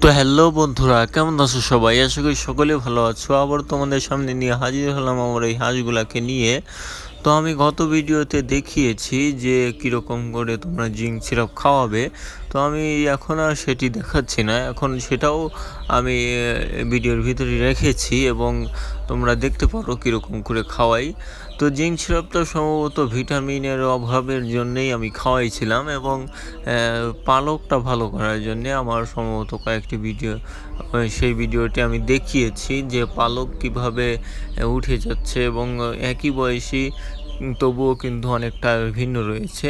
তো হ্যালো বন্ধুরা, কেমন আছো সবাই? আশা করি সকলে ভালো আছো। আবার তোমাদের সামনে নিয়ে হাজির হলাম আমার এই হাঁসগুলাকে নিয়ে। তো আমি গত ভিডিওতে দেখিয়েছি যে কীরকম করে তোমরা জিঙ্ক সিরাপ খাওয়াবে। তো আমি এখন আর সেটি দেখাচ্ছি না, এখন সেটাও আমি ভিডিওর ভিতরে রেখেছি এবং তোমরা দেখতে পারো কীরকম করে খাওয়াই। তো জিঙ্ক সিরাপটা সম্ভবত ভিটামিনের অভাবের জন্যেই আমি খাওয়াইছিলাম এবং পালকটা ভালো করার জন্যে আমার সম্ভবত কয়েকটি ভিডিও, সেই ভিডিওটি আমি দেখিয়েছি যে পালক কিভাবে উঠে যাচ্ছে এবং একই বয়সী তবুও কিন্তু অনেকটা ভিন্ন রয়েছে।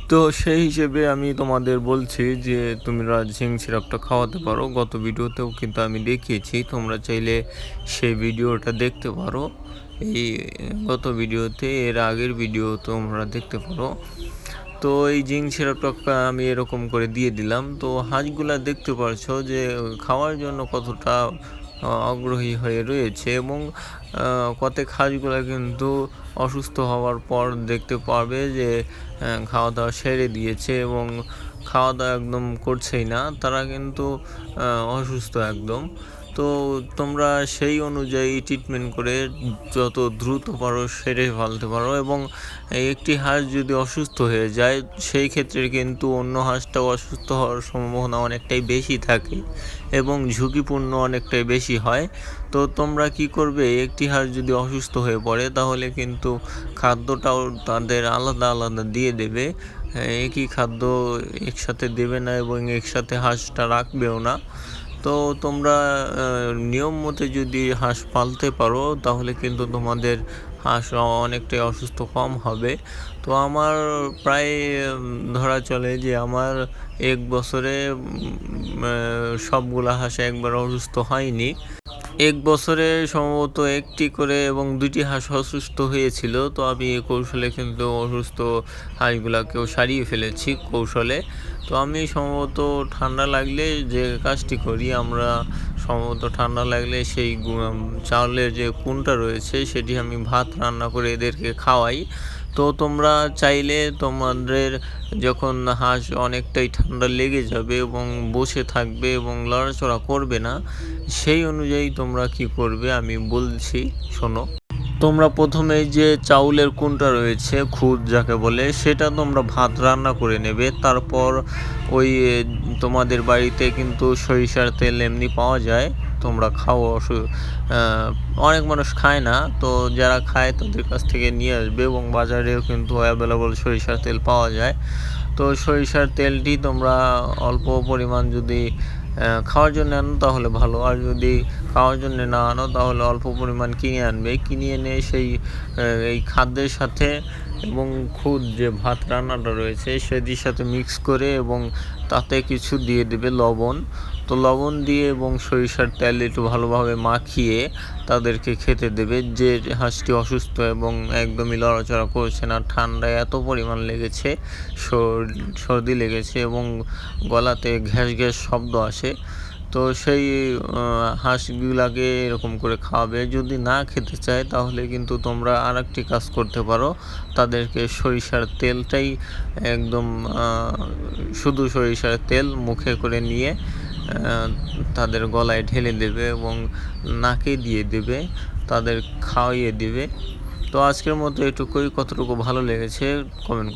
তো সেই হিসেবে আমি তোমাদের বলছি যে তোমরা জিঙ্ক সিরাপটা খাওয়াতে পারো। গত ভিডিওতেও কিন্তু আমি দেখিয়েছি, তোমরা চাইলে সেই ভিডিওটা দেখতে পারো। এই গত ভিডিওতে, এর আগের ভিডিও তোমরা দেখতে পারো। তো এই জিঙ্ক সিরাপটা আমি এরকম করে দিয়ে দিলাম। তো হাঁসগুলা দেখতে পারছো যে খাওয়ার জন্য কতটা আগ্রহী হয়ে রয়েছে এবং কতক হাঁসগুলা কিন্তু অসুস্থ হওয়ার পর দেখতে পারবে যে খাওয়া দাওয়া সেরে দিয়েছে এবং খাওয়া দাওয়া একদম করছেই না, তারা কিন্তু অসুস্থ একদম। তো তোমরা সেই অনুযায়ী ট্রিটমেন্ট করে যত দ্রুত পারো সেরে ফেলতে পারো এবং একটি হাঁস যদি অসুস্থ হয়ে যায় সেই ক্ষেত্রে কিন্তু অন্য হাঁসটাও অসুস্থ হওয়ার সম্ভাবনা অনেকটাই বেশি থাকে এবং ঝুঁকিপূর্ণ অনেকটাই বেশি হয়। তো তোমরা কি করবে, একটি হাঁস যদি অসুস্থ হয়ে পড়ে তাহলে কিন্তু খাদ্যটাও তাদের আলাদা আলাদা দিয়ে দেবে, একই খাদ্য একসাথে দেবে না এবং একসাথে হাঁসটা রাখবেও না। তো তোমরা নিয়ম মতো যদি হাঁস পালতে পারো তাহলে কিন্তু তোমাদের হাঁস অনেকটাই অসুস্থ কম হবে। তো আমার প্রায় ধরা চলে যে আমার 1 বছরে সবগুলা হাঁস একবার অসুস্থ হয়নি। 1 বছরে সম্ভবত একটি করে এবং 2টি হাঁস অসুস্থ হয়েছিল। তো আমি এই কৌশলে কিন্তু অসুস্থ হাঁসগুলাকেও সারিয়ে ফেলেছি কৌশলে। তো আমি সম্ভবত ঠান্ডা লাগলে যে কাজটি করি, আমরা সম্ভবত ঠান্ডা লাগলে সেই চাউলের যে কুনটা রয়েছে সেটি আমি ভাত রান্না করে এদেরকে খাওয়াই। তো তোমরা চাইলে তোমাদের যখন হাঁস অনেকটাই ঠান্ডা লেগে যাবে এবং বসে থাকবে এবং লড়াচড়া করবে না, সেই অনুযায়ী তোমরা কি করবে আমি বলছি, শোনো। তোমরা প্রথমে যে চাউলের কুনটা রয়েছে, খুদ যাকে বলে, সেটা তোমরা ভাত রান্না করে নেবে। তারপর ওই তোমাদের বাড়িতে কিন্তু সরিষার তেল এমনি পাওয়া যায়, তোমরা খাও। অনেক মানুষ খায় না, তো যারা খায় তাদের কাছ থেকে নিয়ে আসবে এবং বাজারেও কিন্তু অ্যাভেলেবল সরিষার তেল পাওয়া যায়। তো সরিষার তেলটি তোমরা অল্প পরিমাণ যদি খাওয়ার জন্য আনো তাহলে ভালো, আর যদি খাওয়ার জন্য না আনো তাহলে অল্প পরিমাণ কিনে আনবে। কিনে এনে সেই এই খাদ্যের সাথে এবং খুদ যে ভাত রান্নাটা রয়েছে সেটির সাথে মিক্স করে এবং তাতে কিছু দিয়ে দেবে লবণ। তো লবণ দিয়ে এবং সরিষার তেল একটু ভালোভাবে মাখিয়ে তাদেরকে খেতে দেবে। যে হাঁসটি অসুস্থ এবং একদমই লড়াচড়া করছে না, ঠান্ডায় এত পরিমাণ লেগেছে, সর্দি লেগেছে এবং গলাতে ঘ্যাস ঘ্যাস শব্দ আসে, তো সেই হাঁসগুলাকে এরকম করে খাওয়াবে। যদি না খেতে চায় তাহলে কিন্তু তোমরা আরেকটি কাজ করতে পারো, তাদেরকে সরিষার তেলটাই একদম শুধু সরিষার তেল মুখে করে নিয়ে তাদের গলায় ঢেলে দেবে এবং নাকে দিয়ে দেবে, তাদের খাওয়িয়ে দেবে। তো আজকের মতো এটুকুই। কতটুকু ভালো লেগেছে কমেন্ট করুন।